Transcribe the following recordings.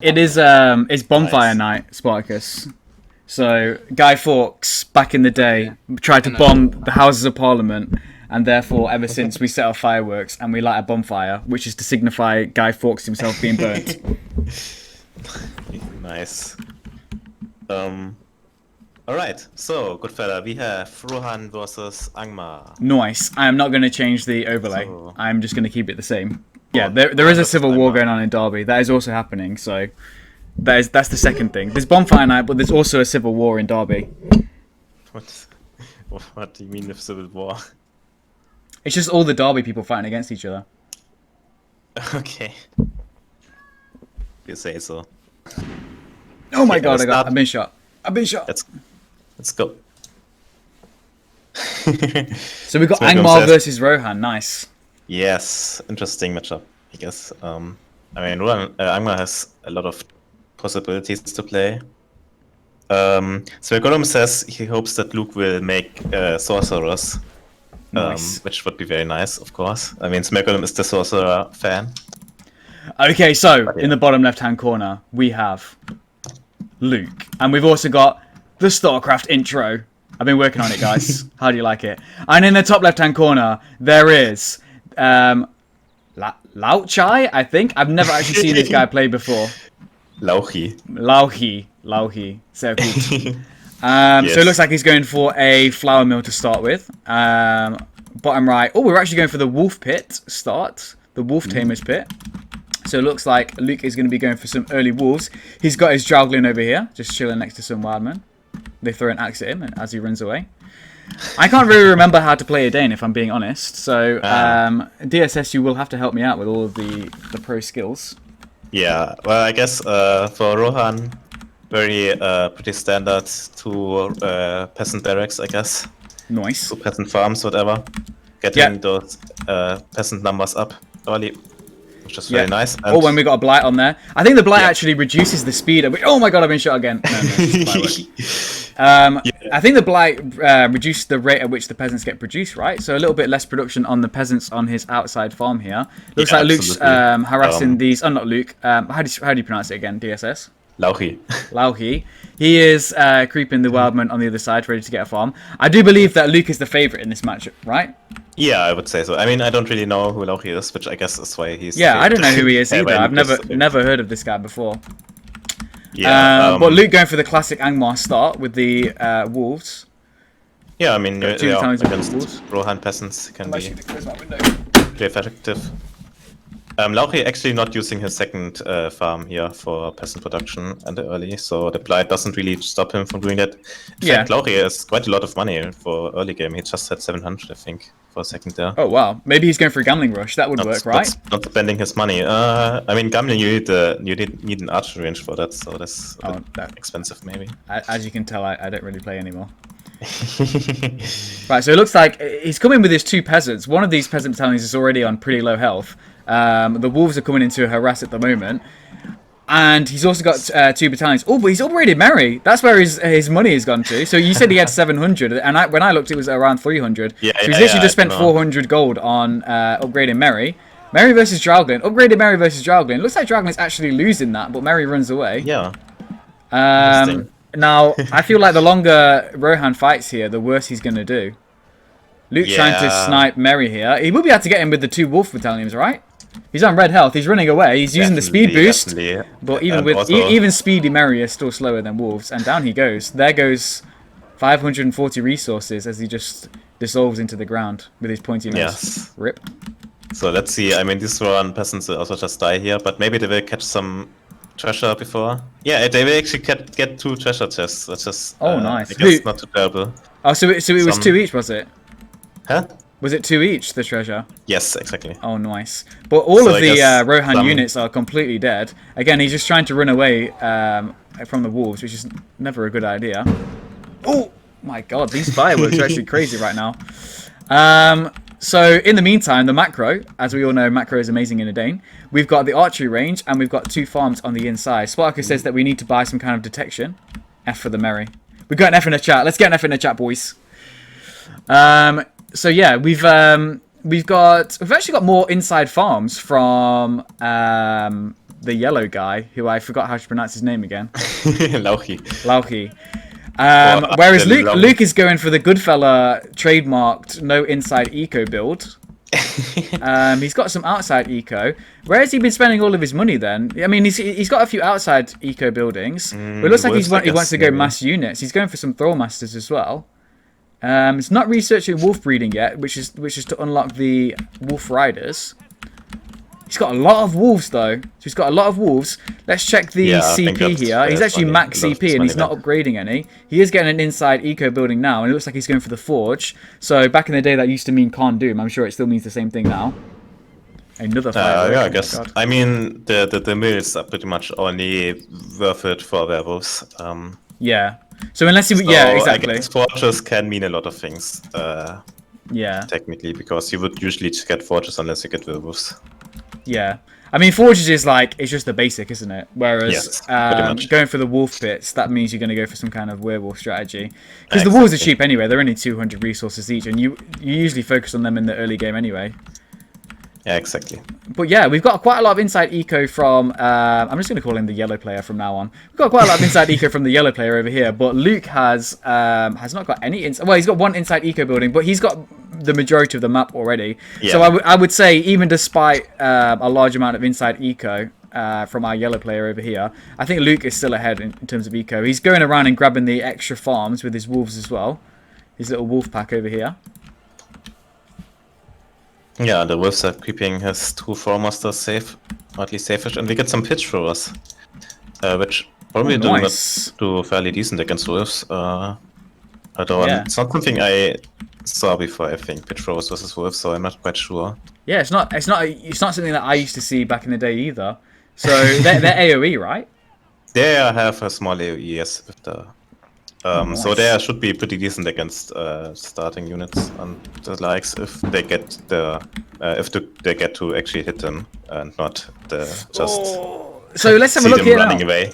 It's bonfire night, Spartacus. So Guy Fawkes back in the day tried to bomb the Houses of Parliament, and therefore ever since we set off fireworks and we light a bonfire, which is to signify Guy Fawkes himself being burnt. Nice. Alright, so good fella, we have Rohan versus Angmar. Nice. I am not going to change the overlay. So- I'm just going to keep it the same. Yeah, there is a civil war going on in Derby. That is also happening. So that's the second thing. There's bonfire night, but there's also a civil war in Derby. What do you mean with civil war? It's just all the Derby people fighting against each other. Okay. You say so. Oh my Okay, god! let's I've been shot. I've been shot. Let's go. So we got Smack Angmar says- versus Rohan. Nice. Yes, interesting matchup, I guess. I mean, Angmar has a lot of possibilities to play. So says he hopes that Luke will make sorcerers, Nice. which would be very nice, of course. I mean, Smeagolum is the sorcerer fan. Okay, so But yeah. in the bottom left-hand corner we have Luke, and we've also got the StarCraft intro. I've been working on it, guys. How do you like it? And in the top left-hand corner there is Lao Chai, I think. I've never actually seen this guy play before. Lauchi. Lauhi. So good. So it looks like he's going for a flour mill to start with. Bottom right. Oh, we're actually going for the wolf pit start. The wolf tamer's pit. So it looks like Luke is going to be going for some early wolves. He's got his Drowglin over here, just chilling next to some wildmen. They throw an axe at him as he runs away. I can't really remember how to play Edain, if I'm being honest. So DSS, you will have to help me out with all of the pro skills. Yeah, well, I guess for Rohan, very pretty standard to peasant barracks, I guess. Nice. To peasant farms, whatever. Getting those peasant numbers up early, which is very nice. And Oh, when we got a blight on there. I think the blight actually reduces the speed of it. Oh my god, I've been shot again. No, it's firework. I think the blight reduced the rate at which the peasants get produced, right? So a little bit less production on the peasants on his outside farm here. Looks like Luke's harassing these. Oh, not Luke. How do you pronounce it again? DSS. Lauhi. He is creeping the wildman on the other side, ready to get a farm. I do believe that Luke is the favourite in this matchup, right? Yeah, I would say so. I mean, I don't really know who Lauchi is, which I guess is why he's. Yeah, I don't know who he is either. I've never heard of this guy before. Yeah, but Luke going for the classic Angmar start with the wolves. Yeah, I mean, against wolves. Rohan peasants can be close my window. pretty effective. Lauchi actually not using his second farm here for peasant production and early, so the blight doesn't really stop him from doing that. In fact, Lauchi has quite a lot of money for early game. He just had 700, I think, for a second there. Oh wow, maybe he's going for a gambling rush. That would work, right? Not spending his money. I mean, gambling you need an archer range for that, so that's a bit expensive maybe. As you can tell, I don't really play anymore. Right, so it looks like he's coming with his two peasants. One of these peasant battalions is already on pretty low health. The wolves are coming in to harass at the moment. And he's also got two battalions. Oh, but he's upgraded Merry. That's where his money has gone to. So you said he had 700, and when I looked, it was around 300. Yeah, so he's literally just spent 400 gold on upgrading Merry. Merry versus Drowglin. Upgraded Merry versus Drowglin. Looks like Drowglin's actually losing that, but Merry runs away. Yeah. Now, I feel like the longer Rohan fights here, the worse he's going to do. Luke's trying to snipe Merry here. He will be able to get him with the two wolf battalions, right? He's on red health. He's running away. He's using the speed boost. But even even speedy Merry is still slower than wolves. And down he goes. There goes 540 resources as he just dissolves into the ground with his pointy nose. Yes. Rip. So let's see. I mean, these Rohan peasants will also just die here, but maybe they will catch some treasure before. Yeah, they will actually get two treasure chests. That's just nice. I guess not too terrible. Oh, so it was two each, was it? Huh? Was it two each, the treasure? Yes, exactly. Oh, nice. But all of the Rohan units are completely dead. Again, he's just trying to run away from the wolves, which is never a good idea. Oh, my God. These fireworks are actually crazy right now. So, in the meantime, the macro, as we all know, macro is amazing in Edain. We've got the archery range, and we've got two farms on the inside. Sparkus says that we need to buy some kind of detection. F for the Merry. We've got an F in the chat. Let's get an F in the chat, boys. So yeah, we've actually got more inside farms from the yellow guy, who I forgot how to pronounce his name again. Lauchi. Whereas Luke is going for the Goodfella trademarked no inside eco build. He's got some outside eco. Where has he been spending all of his money then? I mean, he's got a few outside eco buildings. But it looks like he wants to go mass units. He's going for some Thrallmasters as well. It's not researching wolf breeding yet, which is to unlock the wolf riders. He's got a lot of wolves though. So he's got a lot of wolves. Let's check the CP here. He's actually max CP and he's not upgrading any. He is getting an inside eco building now, and it looks like he's going for the forge. So back in the day that used to mean Khan Doom. I'm sure it still means the same thing now. Another fire. Yeah, I guess. I mean, the mills are pretty much only worth it for werewolves. Yeah. So unless you, yeah, exactly. I guess forges can mean a lot of things. Yeah. Technically, because you would usually get forges unless you get werewolves. Yeah. I mean, forges is like, it's just the basic, isn't it? Whereas going for the wolf pits, that means you're going to go for some kind of werewolf strategy. Because the wolves are cheap anyway. They're only 200 resources each, and you usually focus on them in the early game anyway. Yeah, exactly. But yeah, we've got quite a lot of inside eco from... I'm just going to call him the yellow player from now on. We've got quite a lot of inside eco from the yellow player over here, but Luke has not got any... Well, he's got one inside eco building, but he's got the majority of the map already. Yeah. So I would say, even despite a large amount of inside eco from our yellow player over here, I think Luke is still ahead in terms of eco. He's going around and grabbing the extra farms with his wolves as well. His little wolf pack over here. Yeah, the wolves are keeping his 2 Thrallmasters safe, or at least safe-ish, and we get some pitch throwers, which probably do fairly decent against wolves. Although it's not something I saw before. I think pitch throwers versus wolves, so I'm not quite sure. Yeah, it's not something that I used to see back in the day either. So they're AOE, right? They have a small AOE, yes, with the. Nice. So they should be pretty decent against starting units and the likes if they get they get to actually hit them and not just. So let's have a look here running away.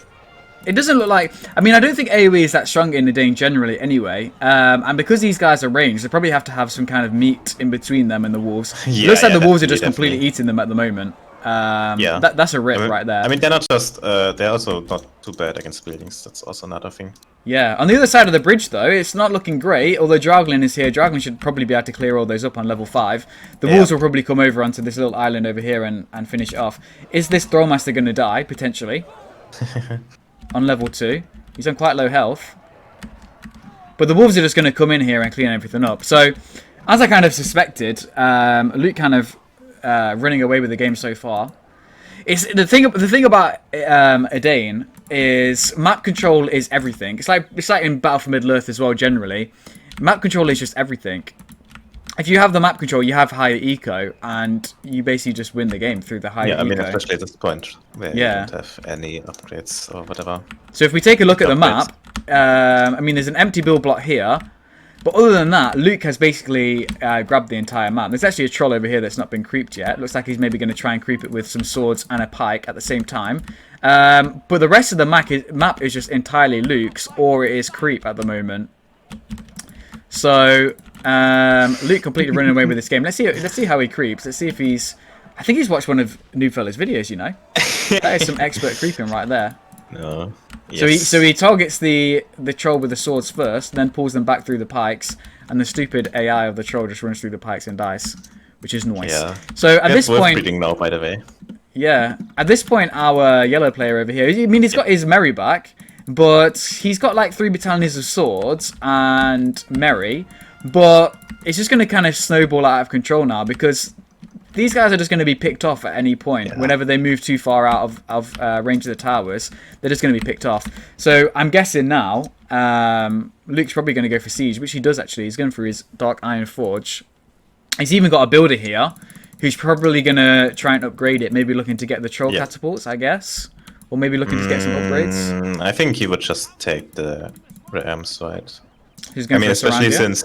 It doesn't look like... I mean, I don't think AoE is that strong in Edain generally anyway. And because these guys are ranged, they probably have to have some kind of meat in between them and the wolves. It looks like the wolves are just completely eating them at the moment. That's a rip right there. I mean, they're not just... they're also not too bad against buildings. That's also another thing. Yeah. On the other side of the bridge, though, it's not looking great. Although Draglin is here. Draglin should probably be able to clear all those up on level 5. The wolves will probably come over onto this little island over here and finish it off. Is this Thrallmaster going to die, potentially? On level 2. He's on quite low health. But the wolves are just going to come in here and clean everything up. So, as I kind of suspected, Luke kind of running away with the game so far. It's the thing about Edain is map control is everything. It's like in Battle for Middle-earth as well generally. Map control is just everything. If you have the map control, you have higher eco, and you basically just win the game through the higher eco. Yeah, I mean, especially at this point, where you don't have any upgrades or whatever. So if we take a look at the map, I mean, there's an empty build block here, but other than that, Luke has basically grabbed the entire map. There's actually a troll over here that's not been creeped yet. Looks like he's maybe going to try and creep it with some swords and a pike at the same time. But the rest of the map is just entirely Luke's, or it is creep at the moment. So... Luke completely running away with this game. Let's see how he creeps. Let's see if he's... I think he's watched one of Noobfella's videos, you know. That is some expert creeping right there. No. Yes. So he targets the troll with the swords first, then pulls them back through the pikes, and the stupid AI of the troll just runs through the pikes and dies, which is nice. Yeah. So at this point... reading now, by the way. Yeah. At this point, our yellow player over here, I mean, he's got his Merry back, but he's got like 3 battalions of swords and Merry. But it's just going to kind of snowball out of control now because these guys are just going to be picked off at any point. Yeah. Whenever they move too far out of range of the towers, they're just going to be picked off. So I'm guessing now Luke's probably going to go for Siege, which he does actually. He's going for his Dark Iron Forge. He's even got a builder here who's probably going to try and upgrade it, maybe looking to get the troll catapults, I guess. Or maybe looking to get some upgrades. I think he would just take the Rams, right? I mean, especially since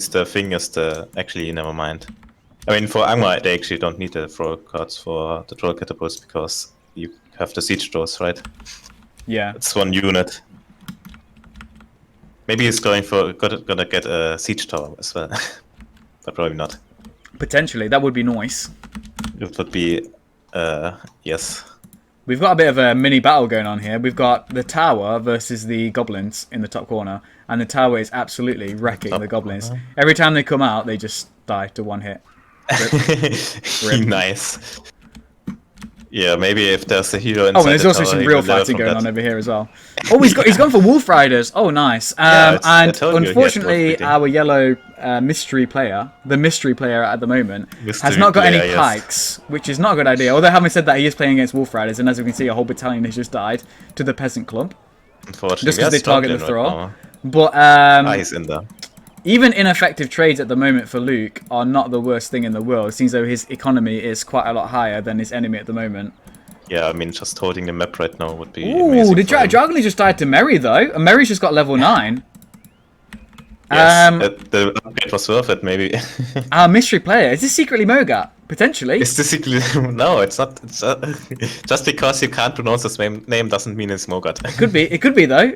the thing is actually, never mind. I mean, for Angmar, they actually don't need the throw cards for the troll catapults because you have the siege doors, right? Yeah. It's 1 unit. Maybe he's gonna get a siege tower as well, but probably not. Potentially, that would be nice. It would be, yes. We've got a bit of a mini battle going on here. We've got the tower versus the goblins in the top corner, and the tower is absolutely wrecking the goblins. Every time they come out, they just die to one hit. Rip. Nice. Yeah, maybe if there's a hero inside and there's the also tower, some he real will live fighting from going that. on over here as well. Oh, he's gone for Wolf Riders. Oh, nice. I And told you he had unfortunately, wolf our yellow mystery player, the mystery player at the moment, has Mystery not got any player, yes. pikes, which is not a good idea. Although having said that, he is playing against Wolf Riders, and as we can see, a whole battalion has just died to the Peasant Club. Unfortunately, Just because they target the struggling throw. right But he's in there. even ineffective trades at the moment for Luke are not the worst thing in the world. It seems though his economy is quite a lot higher than his enemy at the moment. Yeah, I mean, just holding the map right now would be Ooh, amazing. the for him. Dragon just died to Merry though, and Merry's just got level 9. Yes, the upgrade was worth it, maybe. Our mystery player, is this secretly Mogat? Potentially. Is this no, it's not. It's, just because you can't pronounce his name doesn't mean it's Mogat. It could be though.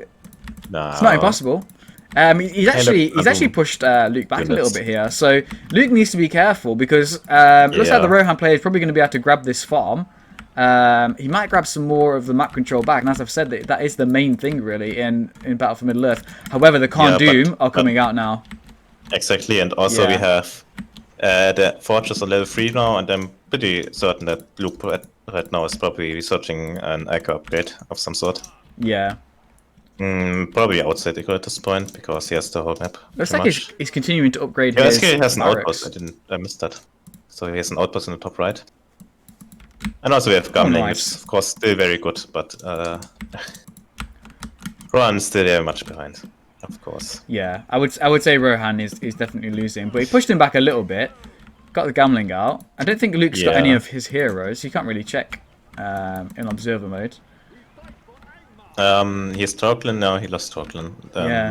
No. It's not impossible. He's actually pushed Luke back a little bit here, so Luke needs to be careful because it looks like the Rohan player is probably going to be able to grab this farm. He might grab some more of the map control back, and as I've said, that is the main thing really in Battle for Middle Earth. However, the Khan Doom are coming out now. Exactly, and also we have the fortress on level 3 now, and I'm pretty certain that Luke right now is probably researching an Echo upgrade of some sort. Yeah. Probably outside Echo at this point, because he has the whole map. Looks like he's continuing to upgrade his... his he has an barracks. outpost, I missed that. So he has an outpost in the top right. And also we have Gambling, which is of course still very good, but Rohan is still very much behind, of course. Yeah, I would say Rohan is definitely losing, but he pushed him back a little bit. Got the Gambling out. I don't think Luke's got any of his heroes. You can't really check in observer mode. He's Torklin. No, he lost Torklin.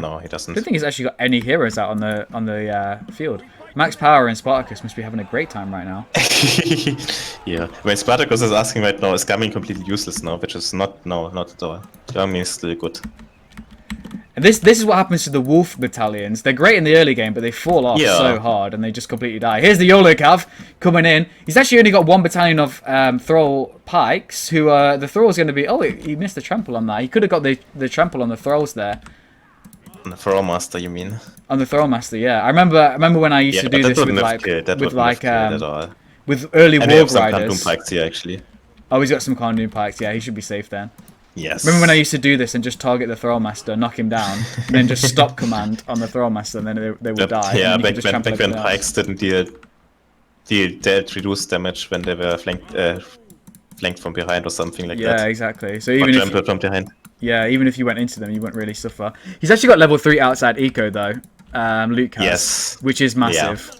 No, he doesn't. I don't think he's actually got any heroes out on the field. Max Power and Spartacus must be having a great time right now. Yeah, when Spartacus is asking right now, is Gambling completely useless now? Which is not at all. Gambling is still good. And this is what happens to the Wolf battalions. They're great in the early game, but they fall off so hard and they just completely die. Here's the YOLO Cav coming in. He's actually only got one battalion of Thrall Pikes, who the Thrall's going to be... Oh, he missed the trample on that. He could have got the trample on the Thralls there. On the Thrall Master, you mean? On the Thrall Master, yeah. I remember when I used to do this with early Warg Riders. Pikes here, actually. Oh, he's got some Khandoon Pikes. Yeah, he should be safe then. Yes. Remember when I used to do this and just target the Thrallmaster, knock him down, and then just stop command on the Thrallmaster, and then they would die. Yeah, back when Pikes didn't deal reduced damage when they were flanked from behind or something like that. Yeah, exactly. So even if from behind. Yeah, even if you went into them, you wouldn't really suffer. He's actually got level 3 outside eco though. Luke has, yes, which is massive.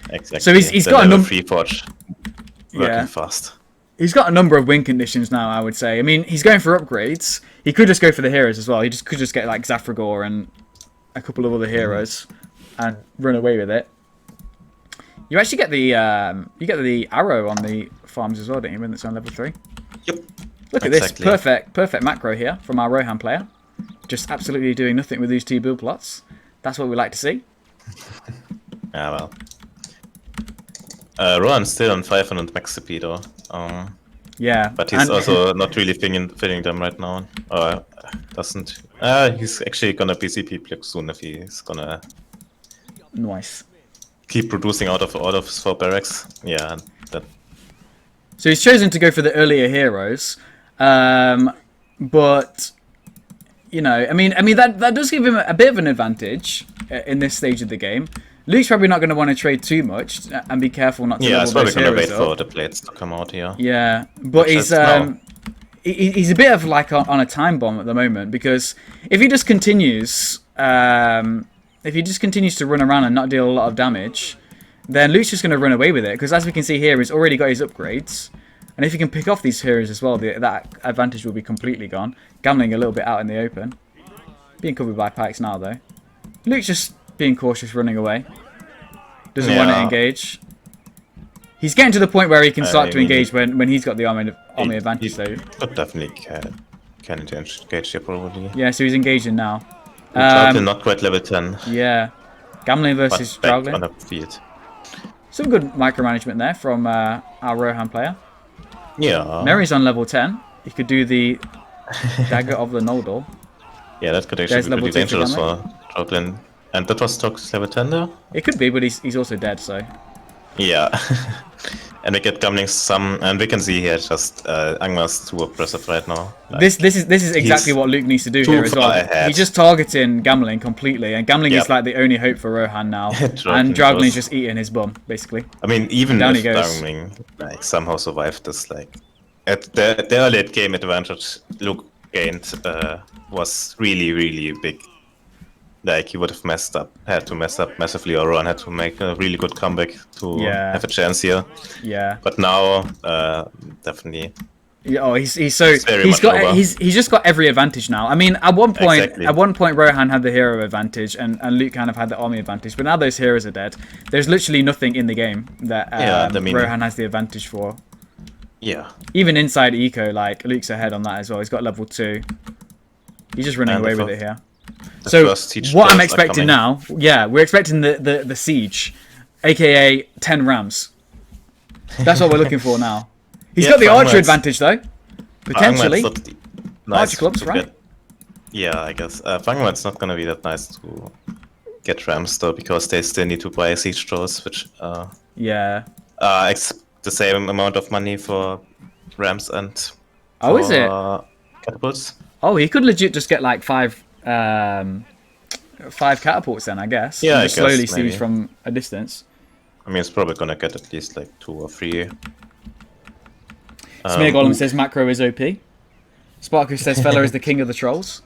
Exactly. So he's got a number 3 forge working fast. He's got a number of win conditions now, I would say. I mean, he's going for upgrades. He could just go for the heroes as well. He could just get like Zafragor and a couple of other heroes and run away with it. You actually get the arrow on the farms as well, don't you, when it's on level 3? Yep. Look at this perfect macro here from our Rohan player. Just absolutely doing nothing with these 2 build plots. That's what we like to see. Yeah, well. Rohan's still on 500 max CP though. Yeah. But he's also not really filling them right now. Doesn't. He's actually gonna be CP plug soon if he's gonna. Nice. Keep producing out of his 4 barracks. Yeah. So he's chosen to go for the earlier heroes, but you know, I mean that does give him a bit of an advantage in this stage of the game. Luke's probably not going to want to trade too much and be careful not to level those heroes up. Yeah, he's probably going to wait for the plates to come out here. Yeah, but he's a bit of like on a time bomb at the moment, because if he just continues to run around and not deal a lot of damage, then Luke's just going to run away with it, because as we can see here, he's already got his upgrades, and if he can pick off these heroes as well, that advantage will be completely gone. Gambling a little bit out in the open, being covered by pikes now though. Luke's just being cautious, running away. Doesn't want to engage. He's getting to the point where he can start to engage when he's got the army advantage, though. But definitely can engage here probably. Yeah, so he's engaging now. Not quite level 10. Yeah. Gambling versus Draugling. On the field. Some good micromanagement there from our Rohan player. Yeah. Mary's on level 10. He could do the Dagger of the Noldor. Yeah, that could actually There's be level pretty 2 for dangerous Gamling. for Joplin. And that was Tox level 10 there? It could be, but he's also dead, so... Yeah. And we get Gamling some, and we can see here just Angmar's too aggressive right now. Like, this is exactly what Luke needs to do here as well. Ahead. He's just targeting Gamling completely, and Gamling is like the only hope for Rohan now. And Dragling's just eating his bum, basically. I mean, even if Gamling like somehow survived this, like at the early game advantage Luke gained was really big. Like he would have had to mess up massively, or Rohan had to make a really good comeback to have a chance here. Yeah. But now, definitely. Yeah, oh, he's just got every advantage now. I mean, at one point Rohan had the hero advantage, and Luke kind of had the army advantage. But now those heroes are dead. There's literally nothing in the game that Rohan has the advantage for. Yeah. Even inside eco, like Luke's ahead on that as well. He's got level 2. He's just running away with it here. So what I'm expecting now, we're expecting the siege, aka 10 rams. That's what we're looking for now. He's got the archer advantage though, potentially. Archer clubs, right? Yeah, I guess. Fangman's not gonna be that nice to get rams though, because they still need to buy siege throwers, which the same amount of money for rams and is it? Catapults. Oh, he could legit just get like 5 catapults then, I guess. Yeah, and just slowly siege from a distance. I mean, it's probably gonna get at least like 2 or 3. Smear Golem says Macro is OP. Sparkus says Fella is the king of the trolls.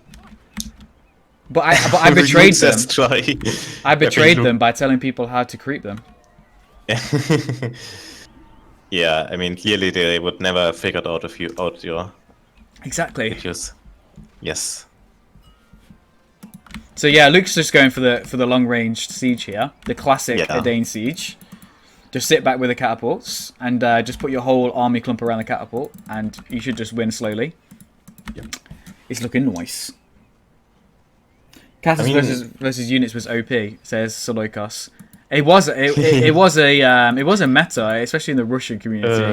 But I betrayed them. I betrayed them by telling people how to creep them. Yeah, I mean, clearly they would never have figured out your exactly issues. Yes. So yeah, Luke's just going for the long range siege here, the classic Edain siege. Just sit back with the catapults and just put your whole army clump around the catapult, and you should just win slowly. Yep. It's looking nice. Cathars versus units was OP, says Soloikos. It was a meta, especially in the Russian community.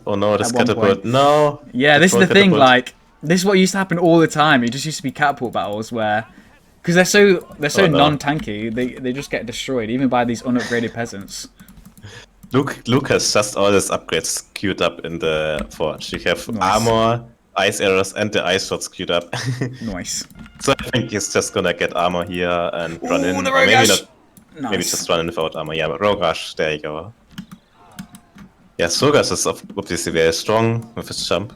Oh no, this catapult! No. Yeah, this is the thing. Like, this is what used to happen all the time. It just used to be catapult battles where, because they're so non-tanky, they just get destroyed even by these unupgraded peasants. Luke has just all his upgrades queued up in the forge. You have armor, ice arrows, and the ice swords queued up. Nice. So I think he's just gonna get armor here and run in. Or maybe not. Nice. Maybe just run in without armor. Yeah, but Rogue Rush, there you go. Yeah, Sogas is obviously very strong with his jump.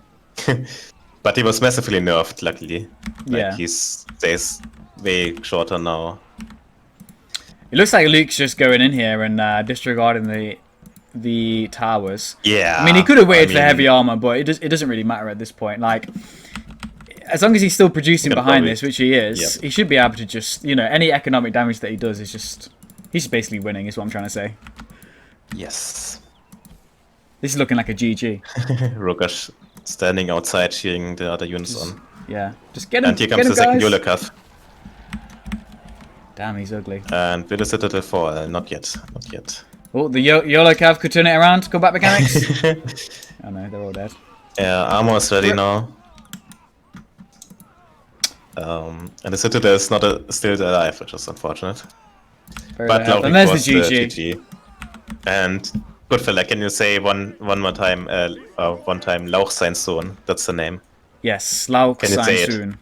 But he was massively nerfed, luckily. Like, he stays way shorter now. It looks like Luke's just going in here and disregarding the towers. Yeah. I mean, he could have waited for heavy armor, but it doesn't really matter at this point. Like, as long as he's still producing behind this, which he is, he should be able to just, any economic damage that he does is just... He's just basically winning, is what I'm trying to say. Yes. This is looking like a GG. Rogash standing outside cheering the other units on. Yeah. Just get him, and here comes the second Yolakav. Damn, he's ugly. And will the Citadel fall? Not yet. Not yet. Oh, the Yolakav could turn it around. Combat mechanics. Oh no, they're all dead. Yeah, armor is ready now. And the Citadel is not still alive, which is unfortunate. But and there's the GG. And Goodfella, can you say one more time, Lauch sein Sohn? That's the name. Yes, Lauch sein Sohn.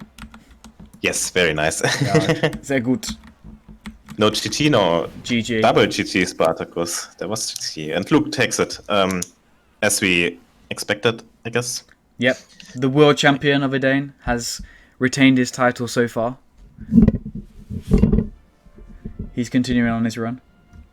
Yes, very nice. Ja, sehr gut. No GG, no. GG. Double GG, Spartacus. There was GG. And Luke takes it, as we expected, I guess. Yep. The world champion of Edain has retained his title so far. He's continuing on his run.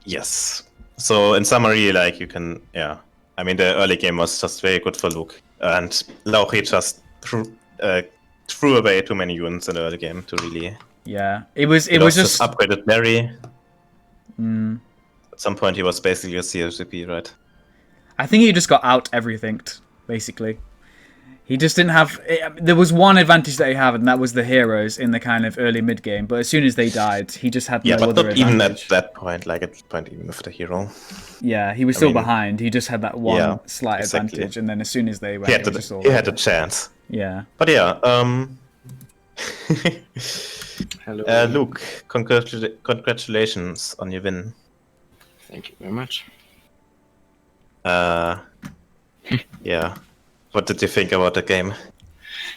Yes. So in summary, like you can, I mean the early game was just very good for Luke, and Lauchi just threw away too many units in the early game to really. Yeah, it was just upgraded Mary. At some point, he was basically a CSCP, right? I think he just got out everything, basically. He just didn't have. There was one advantage that he had, and that was the heroes in the kind of early mid game. But as soon as they died, he just had no Yeah, but other not advantage. even at that point. Like at the point, even with the hero. Yeah, he was still behind. He just had that one slight advantage, and then as soon as they went, he had a chance. Yeah. But yeah, Hello. Luke, congratulations on your win. Thank you very much. Yeah. What did you think about the game?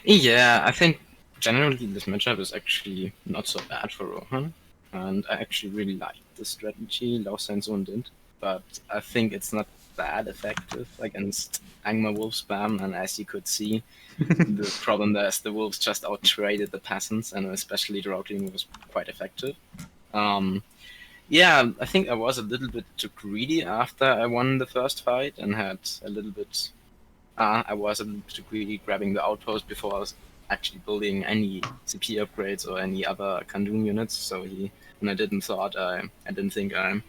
Yeah, I think generally this matchup is actually not so bad for Rohan, and I actually really liked the strategy Lao Sansun did, but I think it's not that effective against Angmar Wolf spam, and as you could see, the problem there is the Wolves just out-traded the peasants, and especially the Rockling was quite effective. Yeah, I think I was a little bit too greedy after I won the first fight and had a little bit. I was a little bit too greedy grabbing the outpost before I was actually building any CP upgrades or any other Kandun units. So and I didn't think I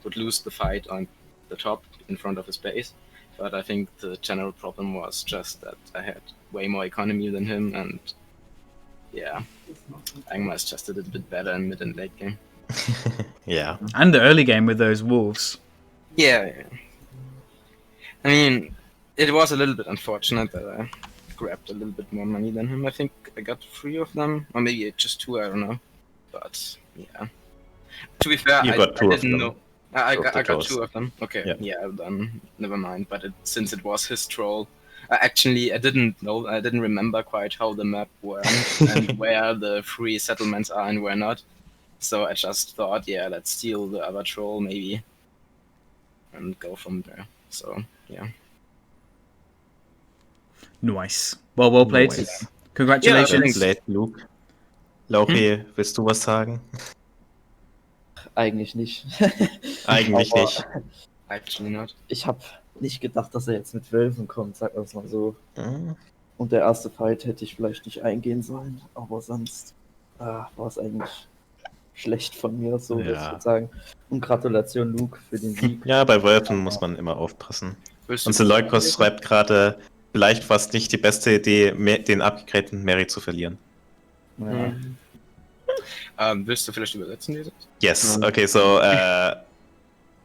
would lose the fight on the top in front of his base. But I think the general problem was just that I had way more economy than him, and yeah, Angmar is just a little bit better in mid and late game. Yeah. And the early game with those wolves. Yeah. I mean, it was a little bit unfortunate that I grabbed a little bit more money than him. I think I got 3 of them, or maybe just 2, I don't know. But yeah. To be fair, I didn't know. I got 2 of them. Okay, yeah, then never mind. But since it was his troll, I didn't know. I didn't remember quite how the map worked and where the 3 settlements are and where not. So I just thought, yeah, let's steal the other troll maybe, and go from there. So yeah. Nice. Well played. Nice. Congratulations. Well played, Luke. Lauchi, willst du was sagen? Eigentlich nicht. Eigentlich Aber nicht. Actually not. Ich habe nicht gedacht, dass er jetzt mit Wölfen kommt, sagen wir es mal so. Mhm. Und der erste Fight hätte ich vielleicht nicht eingehen sollen, aber sonst war es eigentlich schlecht von mir, so würde ich sagen. Und Gratulation, Luke, für den Sieg. Ja, bei Wölfen muss man immer aufpassen. Und Seleukos schreibt gerade, vielleicht war es nicht die beste Idee, den abgegradeten Mary zu verlieren. Ja. Willst du vielleicht übersetzen, dieses? Yes, okay, so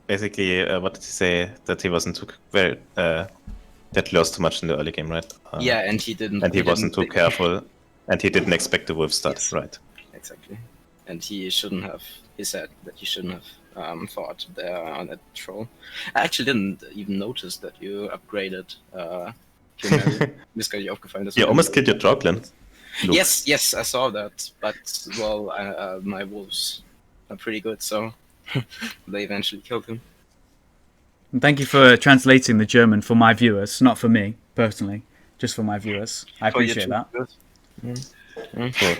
basically, what did he say? That he wasn't too well, that he lost too much in the early game, right? Yeah, and he didn't. And he wasn't too careful, and he didn't expect the wolf start, Yes. right? Exactly. And he shouldn't have. He said that he shouldn't have fought there on that troll. I actually didn't even notice that you upgraded. Mir ist gar nicht aufgefallen, dass You almost killed your Droglin. Luke. Yes, I saw that. But well, my wolves are pretty good, so they eventually killed him. And thank you for translating the German for my viewers, not for me personally, just for my viewers. I appreciate that.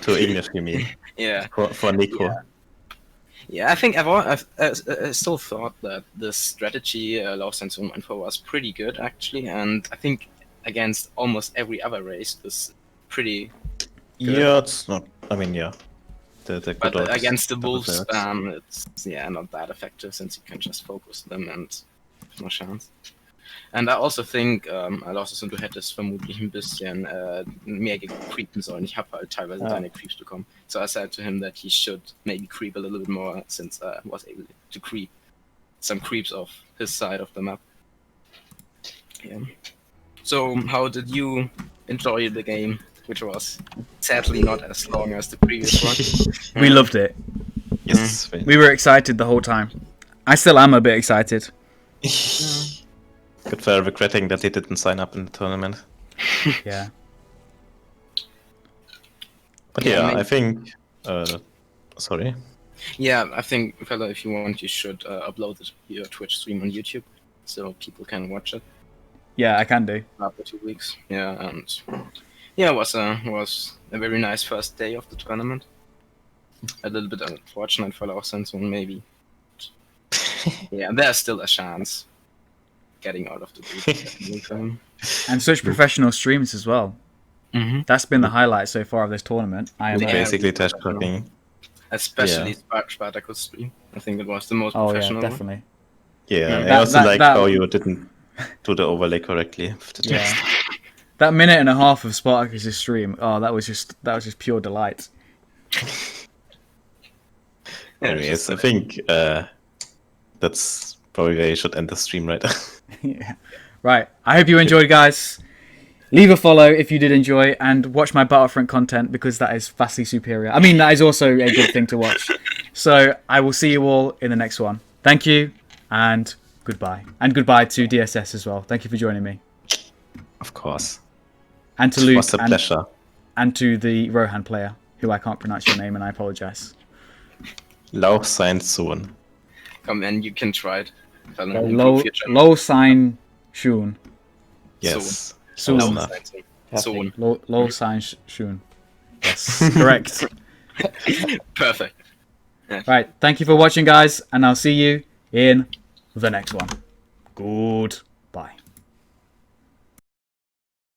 To English, you mean? Yeah. For Nico. Yeah, I think I still thought that the strategy Lao Sansun went for was pretty good, actually, and I think against almost every other race was pretty good. Yeah, it's not. I mean, yeah. The but against the wolves, it's not that effective since you can just focus them and no chance. And I also think, Lao Sansun, du hättest vermutlich ein bisschen mehr creepen sollen. Ich habe halt teilweise deine Creeps bekommen. So I said to him that he should maybe creep a little bit more since I was able to creep some creeps off his side of the map. Yeah. So how did you enjoy the game, which was sadly not as long as the previous one? We loved it. Yes. We were excited the whole time. I still am a bit excited. Good for regretting that he didn't sign up in the tournament. Yeah. But yeah, I think... sorry? Yeah, I think, fella, if you want, you should upload your Twitch stream on YouTube so people can watch it. Yeah, I can do. After 2 weeks. Yeah, and... Yeah, it was a very nice first day of the tournament. A little bit unfortunate for Lao Sansun, maybe. Yeah, there's still a chance getting out of the group. And such professional streams as well. Mm-hmm. That's been the highlight so far of this tournament. I am basically test cooking. Especially Spartacus stream. I think it was the most professional yeah, definitely. one. Yeah, I also like how you didn't do the overlay correctly with the text. That minute and a half of Spartacus' stream, that was just pure delight. Anyways, I think that's probably where you should end the stream, right? Yeah. Right. I hope you enjoyed, guys. Leave a follow if you did enjoy, and watch my Battlefront content because that is vastly superior. I mean, that is also a good thing to watch. So I will see you all in the next one. Thank you, and goodbye. And goodbye to DSS as well. Thank you for joining me. Of course. And to Luke. It was a pleasure. And to the Rohan player, who I can't pronounce your name, and I apologize. Lauch sein Sohn. Come in, you can try it. Low sign Shun. Yes. Soon. Soon. Low sign Shun. Yes, correct. Perfect. Right, thank you for watching, guys, and I'll see you in the next one. Good.